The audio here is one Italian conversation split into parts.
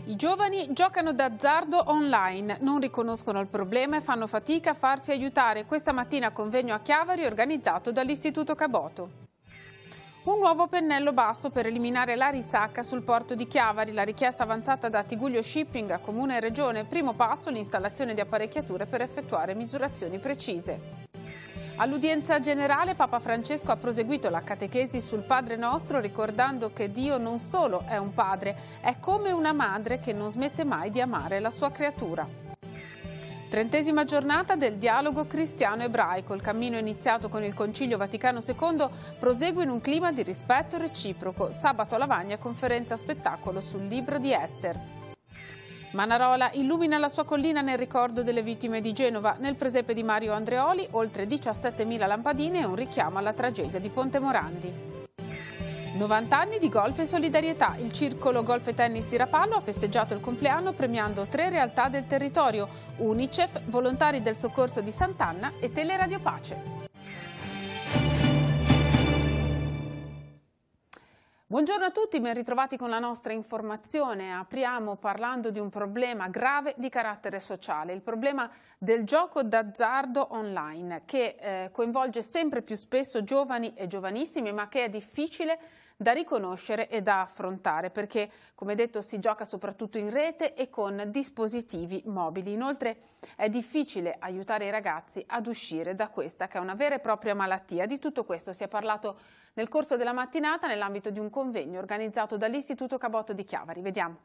I giovani giocano d'azzardo online, non riconoscono il problema e fanno fatica a farsi aiutare. Questa mattina convegno a Chiavari organizzato dall'Istituto Caboto. Un nuovo pennello basso per eliminare la risacca sul porto di Chiavari. La richiesta avanzata da Tiguglio Shipping a Comune e Regione. Primo passo l'installazione di apparecchiature per effettuare misurazioni precise. All'udienza generale Papa Francesco ha proseguito la catechesi sul Padre Nostro, ricordando che Dio non solo è un padre, è come una madre che non smette mai di amare la sua creatura. 30ª giornata del dialogo cristiano-ebraico. Il cammino iniziato con il Concilio Vaticano II prosegue in un clima di rispetto reciproco. Sabato a Lavagna conferenza spettacolo sul libro di Ester. Manarola illumina la sua collina nel ricordo delle vittime di Genova. Nel presepe di Mario Andreoli oltre 17.000 lampadine e un richiamo alla tragedia di Ponte Morandi. 90 anni di golf e solidarietà. Il circolo golf e tennis di Rapallo ha festeggiato il compleanno premiando 3 realtà del territorio: Unicef, Volontari del Soccorso di Sant'Anna e Teleradio Pace. Buongiorno a tutti, ben ritrovati con la nostra informazione. Apriamo parlando di un problema grave di carattere sociale, il problema del gioco d'azzardo online, che coinvolge sempre più spesso giovani e giovanissimi, ma che è difficile da riconoscere e da affrontare, perché, come detto, si gioca soprattutto in rete e con dispositivi mobili. Inoltre è difficile aiutare i ragazzi ad uscire da questa, che è una vera e propria malattia. Di tutto questo si è parlato nel corso della mattinata nell'ambito di un convegno organizzato dall'Istituto Caboto di Chiavari. Vediamo.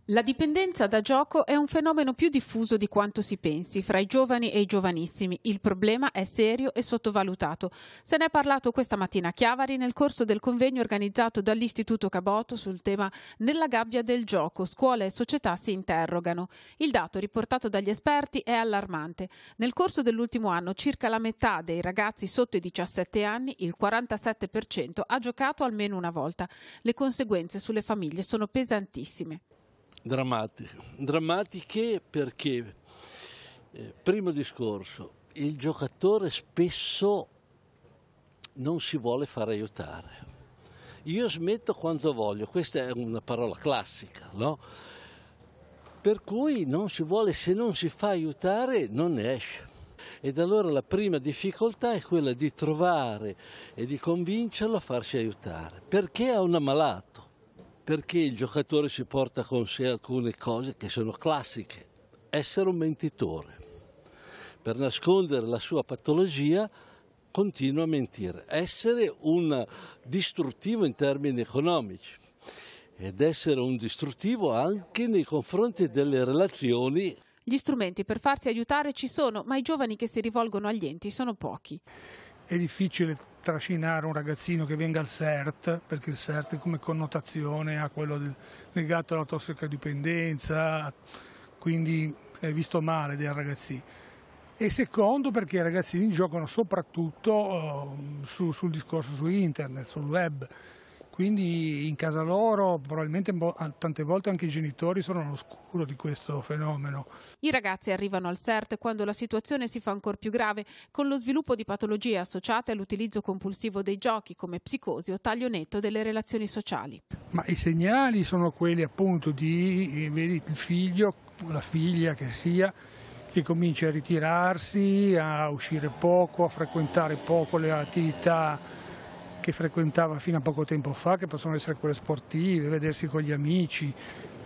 La dipendenza da gioco è un fenomeno più diffuso di quanto si pensi fra i giovani e i giovanissimi. Il problema è serio e sottovalutato. Se ne è parlato questa mattina a Chiavari nel corso del convegno organizzato dall'Istituto Caboto sul tema Nella gabbia del gioco, scuola e società si interrogano. Il dato riportato dagli esperti è allarmante. Nel corso dell'ultimo anno circa la metà dei ragazzi sotto i 17 anni, il 47%, ha giocato almeno una volta. Le conseguenze sulle famiglie sono pesantissime. Drammatiche perché, primo discorso, il giocatore spesso non si vuole far aiutare. Io smetto quando voglio, questa è una parola classica, no? Per cui non si vuole, se non si fa aiutare non ne esce. Ed allora la prima difficoltà è quella di trovare e di convincerlo a farsi aiutare, perché è un ammalato. Perché il giocatore si porta con sé alcune cose che sono classiche. Essere un mentitore. Per nascondere la sua patologia continua a mentire. Essere un distruttivo in termini economici. Ed essere un distruttivo anche nei confronti delle relazioni. Gli strumenti per farsi aiutare ci sono, ma i giovani che si rivolgono agli enti sono pochi. È difficile trascinare un ragazzino che venga al CERT, perché il CERT come connotazione ha quello legato alla tossicodipendenza, quindi è visto male dai ragazzini. E secondo perché i ragazzini giocano soprattutto sul discorso su internet, sul web. Quindi in casa loro probabilmente tante volte anche i genitori sono all'oscuro di questo fenomeno. I ragazzi arrivano al CERT quando la situazione si fa ancora più grave, con lo sviluppo di patologie associate all'utilizzo compulsivo dei giochi come psicosi o taglio netto delle relazioni sociali. Ma i segnali sono quelli appunto di vedi, il figlio, la figlia che sia, che comincia a ritirarsi, a uscire poco, a frequentare poco le attività che frequentava fino a poco tempo fa, che possono essere quelle sportive, vedersi con gli amici.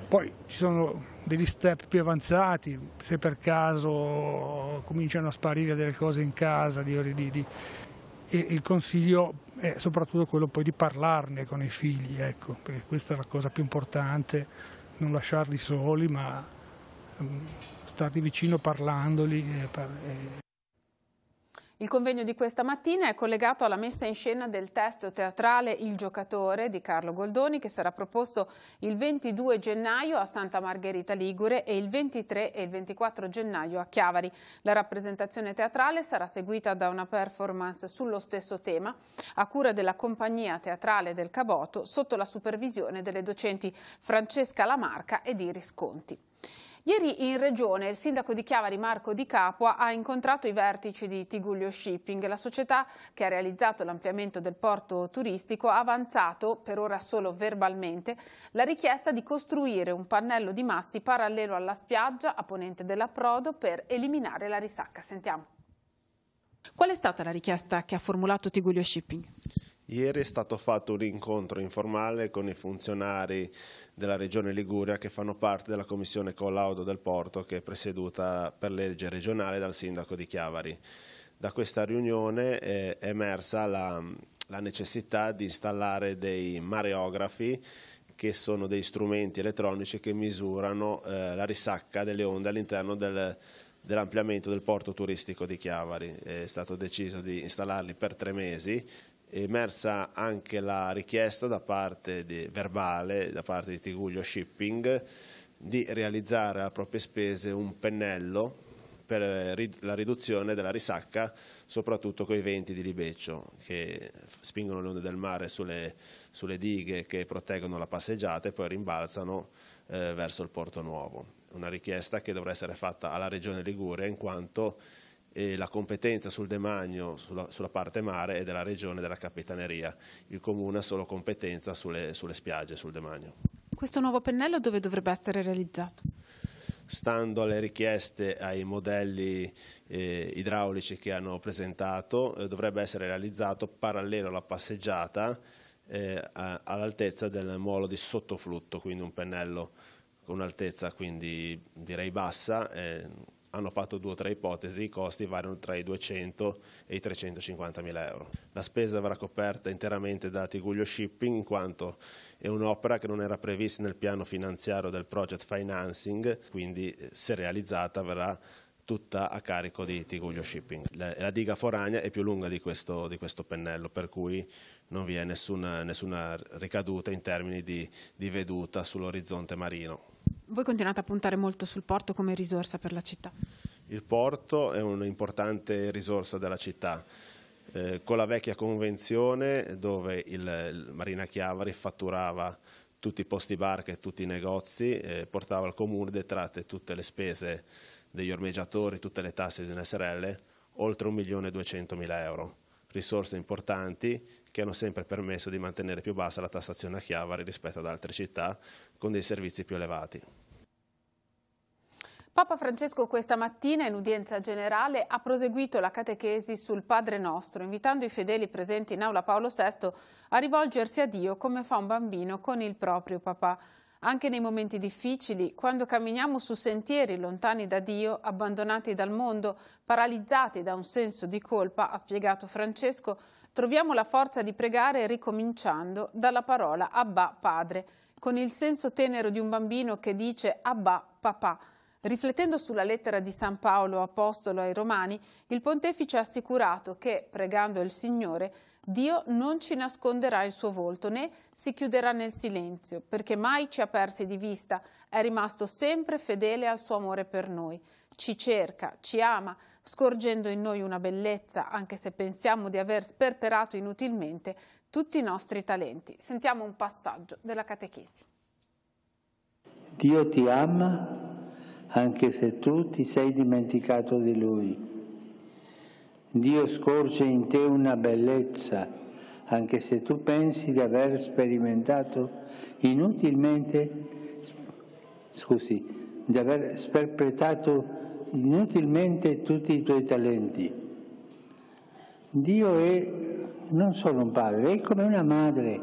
Poi ci sono degli step più avanzati, se per caso cominciano a sparire delle cose in casa, e il consiglio è soprattutto quello poi di parlarne con i figli, ecco, perché questa è la cosa più importante, non lasciarli soli, ma starli vicino parlandoli. Il convegno di questa mattina è collegato alla messa in scena del testo teatrale Il giocatore di Carlo Goldoni, che sarà proposto il 22 gennaio a Santa Margherita Ligure e il 23 e il 24 gennaio a Chiavari. La rappresentazione teatrale sarà seguita da una performance sullo stesso tema a cura della Compagnia Teatrale del Caboto sotto la supervisione delle docenti Francesca Lamarca ed Iris Conti. Ieri in Regione il sindaco di Chiavari Marco Di Capua ha incontrato i vertici di Tigullio Shipping. La società che ha realizzato l'ampliamento del porto turistico ha avanzato, per ora solo verbalmente, la richiesta di costruire un pannello di massi parallelo alla spiaggia a ponente dell'approdo per eliminare la risacca. Sentiamo. Qual è stata la richiesta che ha formulato Tigullio Shipping? Ieri è stato fatto un incontro informale con i funzionari della Regione Liguria che fanno parte della commissione collaudo del porto, che è presieduta per legge regionale dal sindaco di Chiavari. Da questa riunione è emersa la necessità di installare dei mareografi, che sono dei strumenti elettronici che misurano la risacca delle onde all'interno dell'ampliamento del porto turistico di Chiavari. È stato deciso di installarli per 3 mesi. È emersa anche la richiesta verbale da parte di Tigullio Shipping di realizzare a proprie spese un pennello per la riduzione della risacca, soprattutto con i venti di libeccio che spingono le onde del mare sulle dighe che proteggono la passeggiata e poi rimbalzano verso il Porto Nuovo. Una richiesta che dovrà essere fatta alla Regione Liguria, in quanto la competenza sul demanio, sulla parte mare, è della Regione e della Capitaneria. Il Comune ha solo competenza sulle spiagge, sul demanio. Questo nuovo pennello dove dovrebbe essere realizzato? Stando alle richieste, ai modelli idraulici che hanno presentato, dovrebbe essere realizzato parallelo alla passeggiata all'altezza del molo di sottoflutto, quindi un pennello con un'altezza quindi direi bassa. Hanno fatto 2 o 3 ipotesi, i costi variano tra i 200 e i 350 mila euro. La spesa verrà coperta interamente da Tigullio Shipping, in quanto è un'opera che non era prevista nel piano finanziario del project financing, quindi se realizzata verrà tutta a carico di Tigullio Shipping. La diga foranea è più lunga di questo pennello, per cui non vi è nessuna ricaduta in termini di veduta sull'orizzonte marino. Voi continuate a puntare molto sul porto come risorsa per la città? Il porto è un'importante risorsa della città. Con la vecchia convenzione, dove il Marina Chiavari fatturava tutti i posti barca e tutti i negozi, portava al comune detratte tutte le spese degli ormeggiatori, tutte le tasse di una SRL, oltre 1.200.000 euro. Risorse importanti che hanno sempre permesso di mantenere più bassa la tassazione a Chiavari rispetto ad altre città con dei servizi più elevati. Papa Francesco questa mattina in udienza generale ha proseguito la catechesi sul Padre Nostro, invitando i fedeli presenti in aula Paolo VI a rivolgersi a Dio come fa un bambino con il proprio papà. Anche nei momenti difficili, quando camminiamo su sentieri lontani da Dio, abbandonati dal mondo, paralizzati da un senso di colpa, ha spiegato Francesco, troviamo la forza di pregare ricominciando dalla parola Abba Padre, con il senso tenero di un bambino che dice Abba Papà. Riflettendo sulla lettera di San Paolo Apostolo ai Romani, il Pontefice ha assicurato che, pregando il Signore, Dio non ci nasconderà il suo volto né si chiuderà nel silenzio, perché mai ci ha persi di vista, è rimasto sempre fedele al suo amore per noi. Ci cerca, ci ama, scorgendo in noi una bellezza, anche se pensiamo di aver sperperato inutilmente tutti i nostri talenti. Sentiamo un passaggio della catechesi. Dio ti ama anche se tu ti sei dimenticato di Lui. Dio scorge in te una bellezza, anche se tu pensi di aver sperimentato di aver sperperato inutilmente tutti i tuoi talenti. Dio è non solo un padre, è come una madre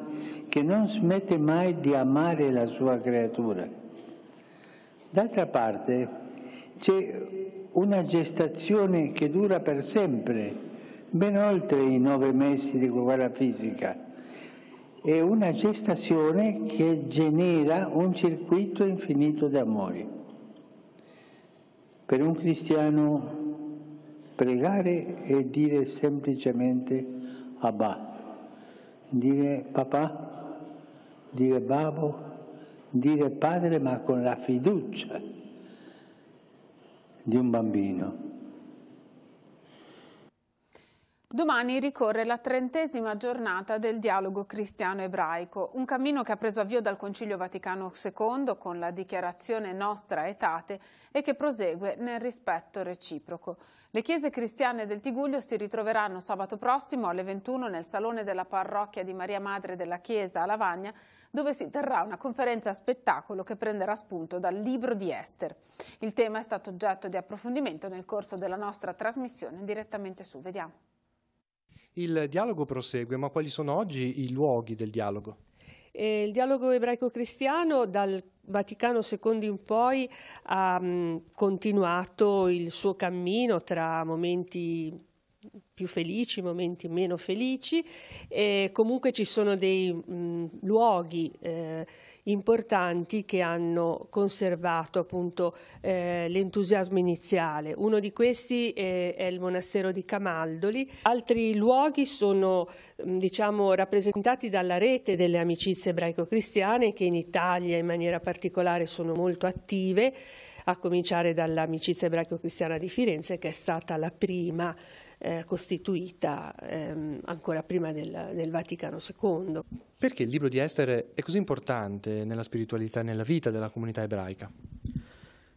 che non smette mai di amare la sua creatura. D'altra parte c'è una gestazione che dura per sempre, ben oltre i 9 mesi di guerra fisica. È una gestazione che genera un circuito infinito di amori. Per un cristiano pregare è dire semplicemente Abba, dire papà, dire babbo, dire padre, ma con la fiducia di un bambino. Domani ricorre la 30ª giornata del dialogo cristiano-ebraico, un cammino che ha preso avvio dal Concilio Vaticano II con la dichiarazione Nostra Aetate e che prosegue nel rispetto reciproco. Le chiese cristiane del Tigullio si ritroveranno sabato prossimo alle 21 nel salone della parrocchia di Maria Madre della Chiesa a Lavagna, dove si terrà una conferenza a spettacolo che prenderà spunto dal libro di Ester. Il tema è stato oggetto di approfondimento nel corso della nostra trasmissione direttamente su. Vediamo. Il dialogo prosegue, ma quali sono oggi i luoghi del dialogo? Il dialogo ebraico-cristiano dal Vaticano II in poi ha continuato il suo cammino tra momenti più felici, momenti meno felici, e comunque ci sono dei luoghi importanti che hanno conservato appunto l'entusiasmo iniziale. Uno di questi è il monastero di Camaldoli. Altri luoghi sono rappresentati dalla rete delle amicizie ebraico-cristiane che in Italia in maniera particolare sono molto attive, a cominciare dall'amicizia ebraico-cristiana di Firenze, che è stata la prima costituita ancora prima del Vaticano II. Perché il libro di Ester è così importante nella spiritualità e nella vita della comunità ebraica?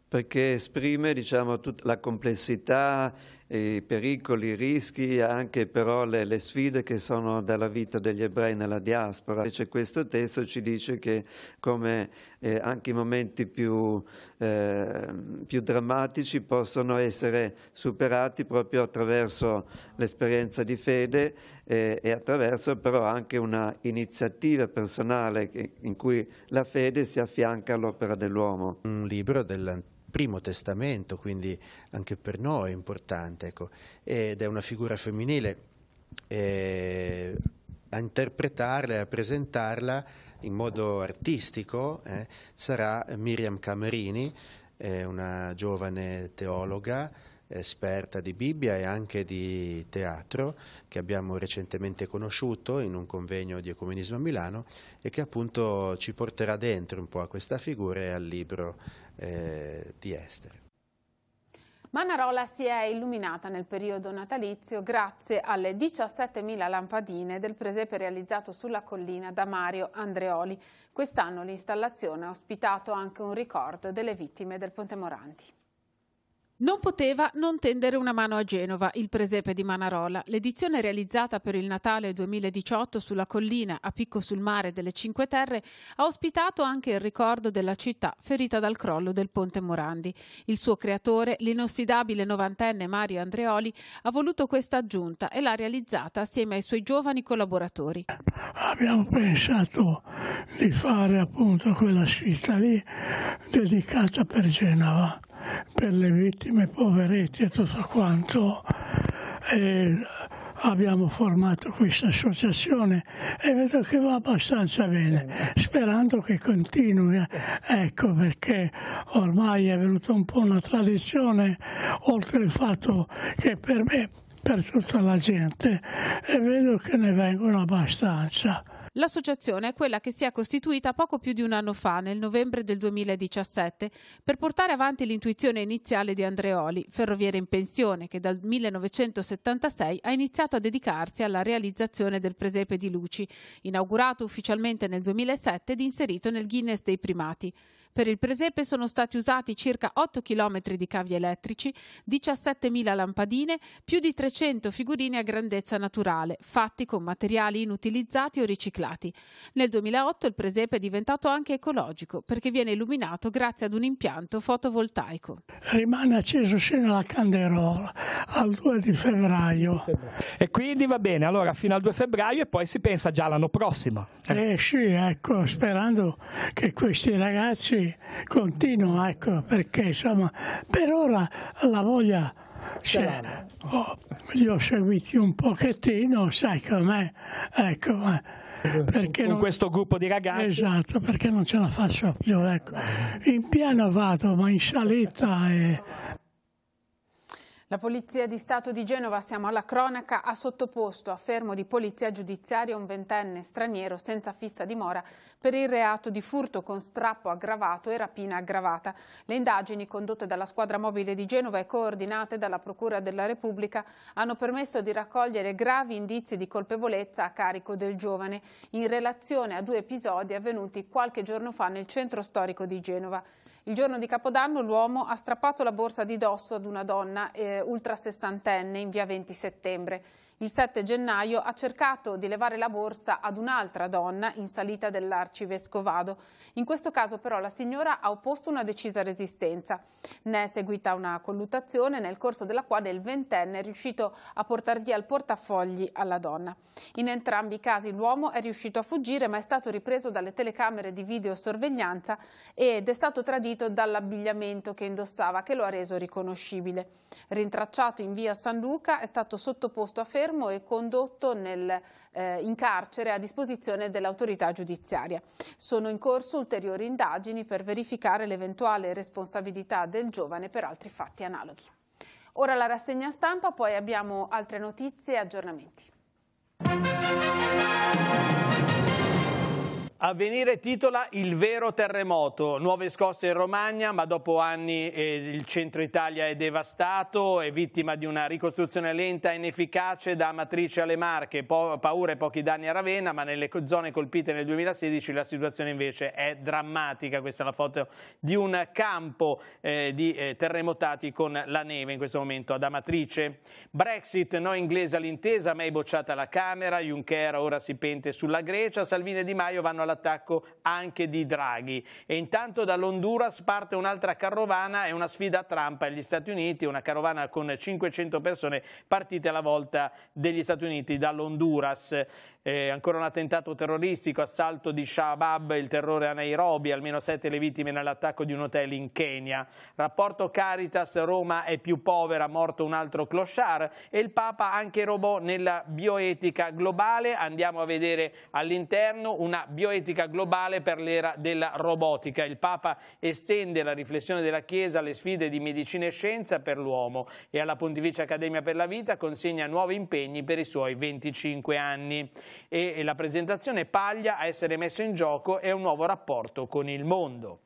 Perché esprime tutta la complessità, i pericoli, i rischi e anche però le sfide che sono della vita degli ebrei nella diaspora. Invece questo testo ci dice che come anche i momenti più drammatici possono essere superati proprio attraverso l'esperienza di fede e attraverso però anche una iniziativa personale in cui la fede si affianca all'opera dell'uomo. Un libro del Primo Testamento, quindi anche per noi è importante, ecco, ed è una figura femminile, a interpretarla e a presentarla in modo artistico sarà Miriam Camerini, una giovane teologa esperta di Bibbia e anche di teatro, che abbiamo recentemente conosciuto in un convegno di ecumenismo a Milano e che appunto ci porterà dentro un po' a questa figura e al libro di Ester. Manarola si è illuminata nel periodo natalizio grazie alle 17.000 lampadine del presepe realizzato sulla collina da Mario Andreoli. Quest'anno l'installazione ha ospitato anche un ricordo delle vittime del Ponte Morandi. Non poteva non tendere una mano a Genova, il presepe di Manarola. L'edizione realizzata per il Natale 2018 sulla collina a picco sul mare delle Cinque Terre ha ospitato anche il ricordo della città ferita dal crollo del Ponte Morandi. Il suo creatore, l'inossidabile novantenne Mario Andreoli, ha voluto questa aggiunta e l'ha realizzata assieme ai suoi giovani collaboratori. Abbiamo pensato di fare appunto quella sfida lì dedicata per Genova, per le vittime, poveretti e tutto quanto. Abbiamo formato questa associazione e vedo che va abbastanza bene, sperando che continui, ecco, perché ormai è venuta un po' una tradizione, oltre il fatto che per me, per tutta la gente, e vedo che ne vengono abbastanza. L'associazione è quella che si è costituita poco più di un anno fa, nel novembre del 2017, per portare avanti l'intuizione iniziale di Andreoli, ferroviere in pensione che dal 1976 ha iniziato a dedicarsi alla realizzazione del presepe di Luci, inaugurato ufficialmente nel 2007 ed inserito nel Guinness dei primati. Per il presepe sono stati usati circa 8 km di cavi elettrici, 17.000 lampadine, più di 300 figurini a grandezza naturale, fatti con materiali inutilizzati o riciclati. Nel 2008 il presepe è diventato anche ecologico, perché viene illuminato grazie ad un impianto fotovoltaico. Rimane acceso sino alla canderola, al 2 di febbraio. E quindi va bene, allora fino al 2 febbraio e poi si pensa già l'anno prossimo. Sì, ecco, sperando che questi ragazzi continuino, ecco, perché insomma per ora la voglia c'è. Li ho seguiti un pochettino, sai com'è, ecco, perché con questo gruppo di ragazzi. Esatto, perché non ce la faccio più, ecco. In piano vado, ma in salita La Polizia di Stato di Genova, siamo alla cronaca, ha sottoposto a fermo di polizia giudiziaria un 20enne straniero senza fissa dimora per il reato di furto con strappo aggravato e rapina aggravata. Le indagini condotte dalla squadra mobile di Genova e coordinate dalla Procura della Repubblica hanno permesso di raccogliere gravi indizi di colpevolezza a carico del giovane in relazione a 2 episodi avvenuti qualche giorno fa nel centro storico di Genova. Il giorno di Capodanno l'uomo ha strappato la borsa di dosso ad una donna ultra sessantenne in via 20 settembre. Il 7 gennaio ha cercato di levare la borsa ad un'altra donna in salita dell'Arcivescovado. In questo caso però la signora ha opposto una decisa resistenza. Ne è seguita una colluttazione nel corso della quale il 20enne è riuscito a portar via il portafogli alla donna. In entrambi i casi l'uomo è riuscito a fuggire, ma è stato ripreso dalle telecamere di videosorveglianza ed è stato tradito dall'abbigliamento che indossava, che lo ha reso riconoscibile. Rintracciato in via San Luca, è stato sottoposto a fermo e condotto in carcere a disposizione dell'autorità giudiziaria. Sono in corso ulteriori indagini per verificare l'eventuale responsabilità del giovane per altri fatti analoghi. Ora la rassegna stampa, poi abbiamo altre notizie e aggiornamenti. Avvenire titola Il vero terremoto, nuove scosse in Romagna, ma dopo anni il centro Italia è devastato, è vittima di una ricostruzione lenta e inefficace da Amatrice alle Marche, paura e pochi danni a Ravenna, ma nelle zone colpite nel 2016 la situazione invece è drammatica. Questa è la foto di un campo di terremotati con la neve in questo momento ad Amatrice. Brexit, no inglese all'intesa, May bocciata alla Camera, Juncker ora si pente sulla Grecia, Salvini e Di Maio vanno all'attacco anche di Draghi. E intanto dall'Honduras parte un'altra carovana e una sfida a Trump agli Stati Uniti, una carovana con 500 persone partite alla volta degli Stati Uniti dall'Honduras. Ancora un attentato terroristico, assalto di Shabab, il terrore a Nairobi, almeno 7 le vittime nell'attacco di un hotel in Kenya. Rapporto Caritas, Roma è più povera, morto un altro clochard, e il Papa anche robot nella bioetica globale. Andiamo a vedere all'interno una bioetica globale per l'era della robotica. Il Papa estende la riflessione della Chiesa alle sfide di medicina e scienza per l'uomo e alla Pontificia Accademia per la Vita consegna nuovi impegni per i suoi 25 anni. E la presentazione paglia a essere messo in gioco è un nuovo rapporto con il mondo.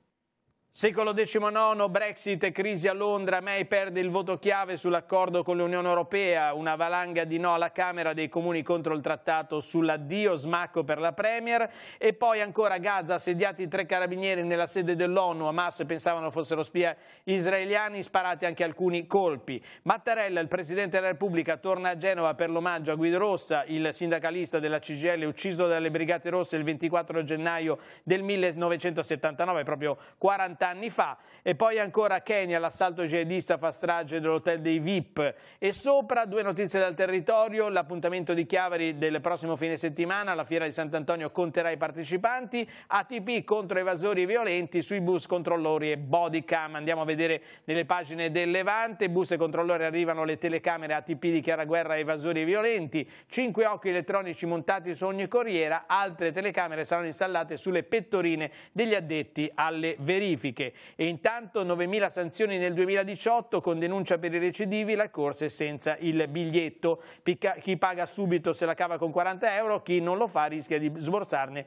Secolo XIX, Brexit e crisi a Londra, May perde il voto chiave sull'accordo con l'Unione Europea, una valanga di no alla Camera dei Comuni contro il trattato sull'addio, smacco per la Premier, e poi ancora Gaza, assediati 3 carabinieri nella sede dell'ONU, Hamas pensavano fossero spia israeliani, sparati anche alcuni colpi. Mattarella, il Presidente della Repubblica, torna a Genova per l'omaggio a Guido Rossa, il sindacalista della CGIL ucciso dalle Brigate Rosse il 24 gennaio del 1979, proprio 40 anni fa. E poi ancora Kenya, l'assalto jihadista fa strage dell'hotel dei VIP. E sopra 2 notizie dal territorio: l'appuntamento di Chiavari del prossimo fine settimana, la fiera di Sant'Antonio conterà i partecipanti, ATP contro evasori violenti sui bus controllori e bodycam. Andiamo a vedere nelle pagine del Levante: bus e controllori, arrivano le telecamere, ATP dichiara guerra a evasori violenti, 5 occhi elettronici montati su ogni corriera, altre telecamere saranno installate sulle pettorine degli addetti alle verifiche. E intanto 9.000 sanzioni nel 2018 con denuncia per i recidivi, le corse senza il biglietto. Chi paga subito se la cava con 40 euro, chi non lo fa rischia di sborsarne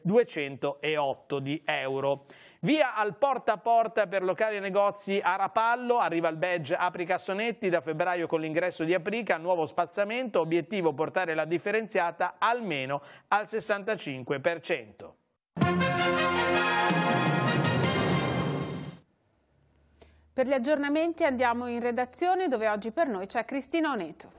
208 di euro. Via al porta a porta per locali e negozi a Rapallo, arriva il badge Apri Cassonetti, da febbraio con l'ingresso di Aprica, nuovo spazzamento, obiettivo portare la differenziata almeno al 65%. Per gli aggiornamenti andiamo in redazione, dove oggi per noi c'è Cristina Oneto.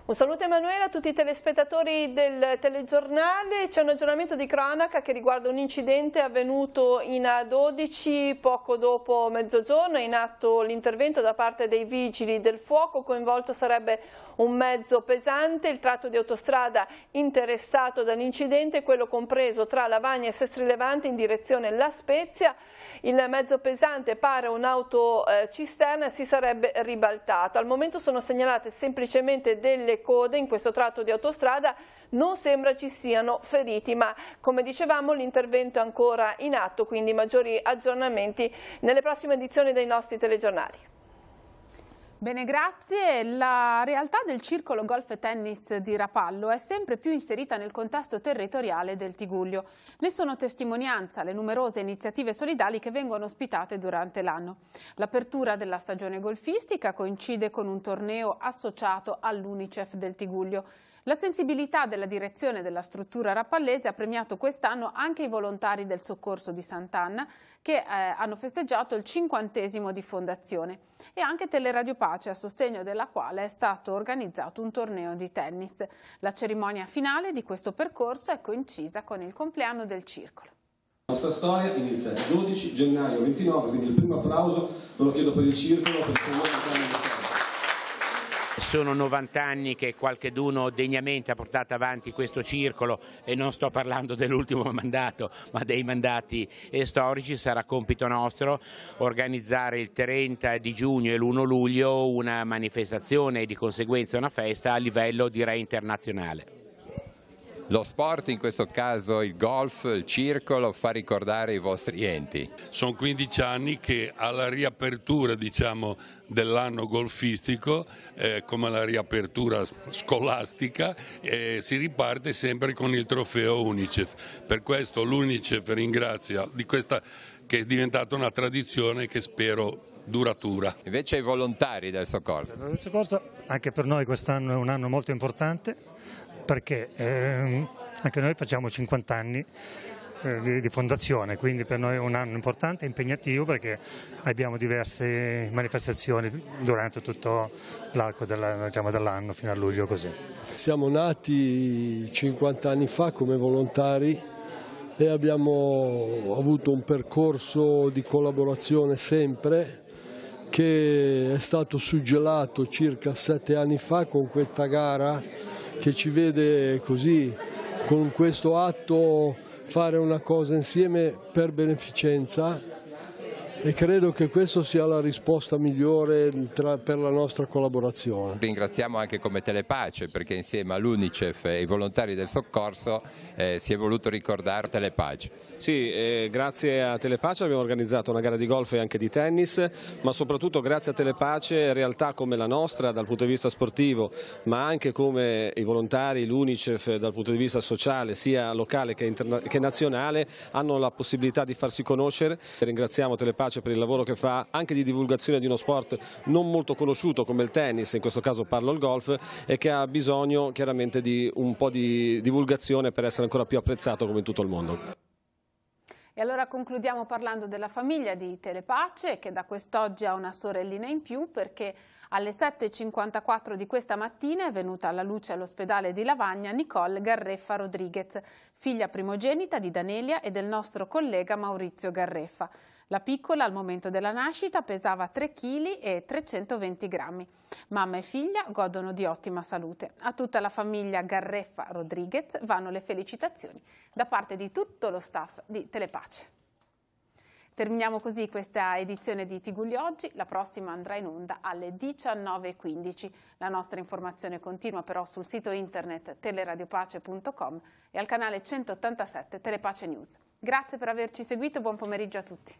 Un saluto Emanuela a tutti i telespettatori del telegiornale. C'è un aggiornamento di cronaca che riguarda un incidente avvenuto in A12 poco dopo mezzogiorno. È in atto l'intervento da parte dei vigili del fuoco, coinvolto sarebbe un mezzo pesante. Il tratto di autostrada interessato dall'incidente è quello compreso tra Lavagna e Sestri Levante in direzione La Spezia. Il mezzo pesante, pare un'auto cisterna, si sarebbe ribaltato. Al momento sono segnalate semplicemente delle code in questo tratto di autostrada, non sembra ci siano feriti, ma come dicevamo l'intervento è ancora in atto, quindi maggiori aggiornamenti nelle prossime edizioni dei nostri telegiornali. Bene, grazie. La realtà del circolo golf e tennis di Rapallo è sempre più inserita nel contesto territoriale del Tigullio. Ne sono testimonianza le numerose iniziative solidali che vengono ospitate durante l'anno. L'apertura della stagione golfistica coincide con un torneo associato all'Unicef del Tigullio. La sensibilità della direzione della struttura rappallese ha premiato quest'anno anche i volontari del soccorso di Sant'Anna che hanno festeggiato il 50° di fondazione e anche Teleradio Pace, a sostegno della quale è stato organizzato un torneo di tennis. La cerimonia finale di questo percorso è coincisa con il compleanno del circolo. La nostra storia inizia il 12 gennaio 29, quindi il primo applauso ve lo chiedo per il circolo, per il comune. Sono 90 anni che qualcheduno degnamente ha portato avanti questo circolo e non sto parlando dell'ultimo mandato ma dei mandati storici. Sarà compito nostro organizzare il 30 di giugno e l'1 luglio una manifestazione e di conseguenza una festa a livello direi internazionale. Lo sport, in questo caso il golf, il circolo, fa ricordare i vostri enti. Sono 15 anni che alla riapertura dell'anno golfistico, come la riapertura scolastica, si riparte sempre con il trofeo Unicef. Per questo l'Unicef ringrazia di questa che è diventata una tradizione che spero duratura. Invece i volontari del soccorso. Il soccorso anche per noi quest'anno è un anno molto importante, perché anche noi facciamo 50 anni di fondazione, quindi per noi è un anno importante e impegnativo perché abbiamo diverse manifestazioni durante tutto l'arco dell'anno fino a luglio così. Siamo nati 50 anni fa come volontari e abbiamo avuto un percorso di collaborazione sempre che è stato suggellato circa 7 anni fa con questa gara che ci vede così, con questo atto, fare una cosa insieme per beneficenza e credo che questa sia la risposta migliore per la nostra collaborazione. Ringraziamo anche come Telepace perché insieme all'Unicef e ai volontari del soccorso si è voluto ricordare Telepace. Sì, grazie a Telepace abbiamo organizzato una gara di golf e anche di tennis, ma soprattutto grazie a Telepace realtà come la nostra dal punto di vista sportivo, ma anche come i volontari, l'Unicef dal punto di vista sociale, sia locale che nazionale, hanno la possibilità di farsi conoscere. Ringraziamo Telepace per il lavoro che fa anche di divulgazione di uno sport non molto conosciuto come il tennis, in questo caso parlo il golf, e che ha bisogno chiaramente di un po' di divulgazione per essere ancora più apprezzato come in tutto il mondo. E allora concludiamo parlando della famiglia di Telepace che da quest'oggi ha una sorellina in più perché alle 7:54 di questa mattina è venuta alla luce all'ospedale di Lavagna Nicole Garreffa Rodriguez, figlia primogenita di Danelia e del nostro collega Maurizio Garreffa. La piccola al momento della nascita pesava 3 kg e 320 grammi. Mamma e figlia godono di ottima salute. A tutta la famiglia Garreffa Rodriguez vanno le felicitazioni da parte di tutto lo staff di Telepace. Terminiamo così questa edizione di Tigullio Oggi, la prossima andrà in onda alle 19:15. La nostra informazione continua però sul sito internet teleradiopace.com e al canale 187 Telepace News. Grazie per averci seguito e buon pomeriggio a tutti.